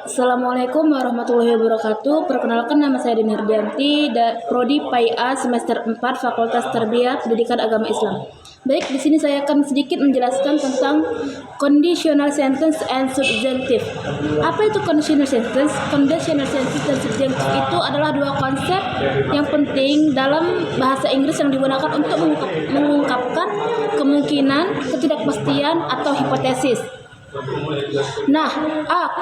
Assalamualaikum warahmatullahi wabarakatuh. Perkenalkan, nama saya Dini Ridianti, Prodi PAIA semester 4 Fakultas Tarbiyah Pendidikan Agama Islam. Baik, di sini saya akan sedikit menjelaskan tentang conditional sentence and subjunctive. Apa itu conditional sentence? Conditional sentence dan subjunctive itu adalah dua konsep yang penting dalam bahasa Inggris yang digunakan untuk mengungkapkan kemungkinan, ketidakpastian, atau hipotesis. Nah,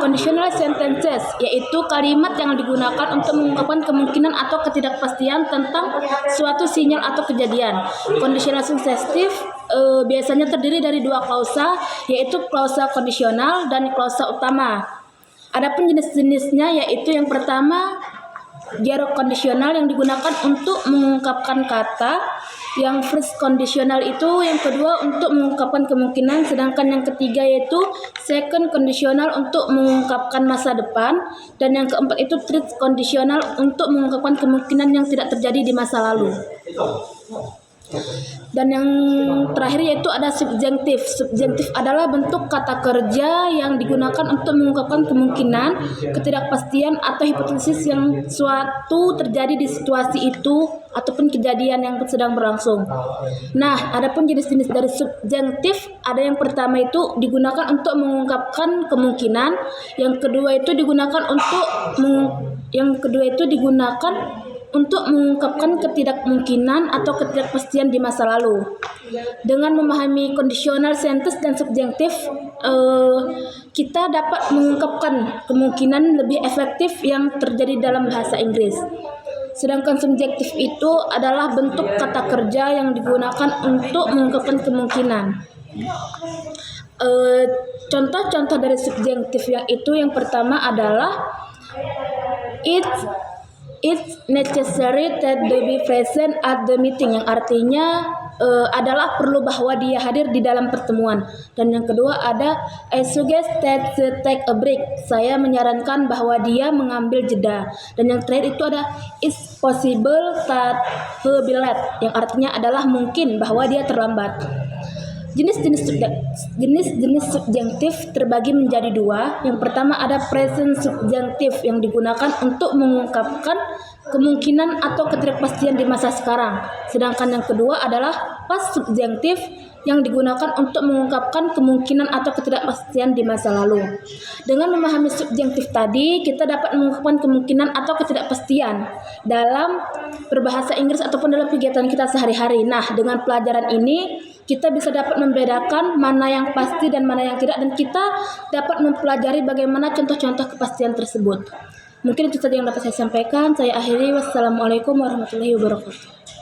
conditional sentences yaitu kalimat yang digunakan untuk mengungkapkan kemungkinan atau ketidakpastian tentang suatu sinyal atau kejadian. Conditional sensitive biasanya terdiri dari dua klausa, yaitu klausa kondisional dan klausa utama. Adapun jenis-jenisnya yaitu yang pertama zero kondisional yang digunakan untuk mengungkapkan kata, yang first conditional itu yang kedua untuk mengungkapkan kemungkinan, sedangkan yang ketiga yaitu second conditional untuk mengungkapkan masa depan, dan yang keempat itu third conditional untuk mengungkapkan kemungkinan yang tidak terjadi di masa lalu. Dan yang terakhir yaitu ada subjunctive. Subjunctive adalah bentuk kata kerja yang digunakan untuk mengungkapkan kemungkinan, ketidakpastian, atau hipotesis yang suatu terjadi di situasi itu ataupun kejadian yang sedang berlangsung. Nah, adapun jenis-jenis dari subjunctive, ada yang pertama itu digunakan untuk mengungkapkan kemungkinan, yang kedua itu digunakan untuk mengungkapkan ketidakmungkinan atau ketidakpastian di masa lalu. Dengan memahami conditional sentence dan subjunctive, kita dapat mengungkapkan kemungkinan lebih efektif yang terjadi dalam bahasa Inggris. Sedangkan subjektif itu adalah bentuk kata kerja yang digunakan untuk mengungkapkan kemungkinan. Contoh-contoh dari subjektif yang pertama adalah It's necessary that they be present at the meeting, yang artinya adalah perlu bahwa dia hadir di dalam pertemuan. Dan yang kedua ada I suggest that they take a break, saya menyarankan bahwa dia mengambil jeda. Dan yang terakhir itu ada it's possible that he be late, yang artinya adalah mungkin bahwa dia terlambat. Jenis-jenis subjunktif terbagi menjadi dua. Yang pertama ada present subjunktif yang digunakan untuk mengungkapkan kemungkinan atau ketidakpastian di masa sekarang. Sedangkan yang kedua adalah past subjunktif yang digunakan untuk mengungkapkan kemungkinan atau ketidakpastian di masa lalu. Dengan memahami subjunktif tadi, kita dapat mengungkapkan kemungkinan atau ketidakpastian dalam berbahasa Inggris ataupun dalam kegiatan kita sehari-hari. Nah, dengan pelajaran ini kita bisa dapat membedakan mana yang pasti dan mana yang tidak, dan kita dapat mempelajari bagaimana contoh-contoh kepastian tersebut. Mungkin itu saja yang dapat saya sampaikan. Saya akhiri. Wassalamualaikum warahmatullahi wabarakatuh.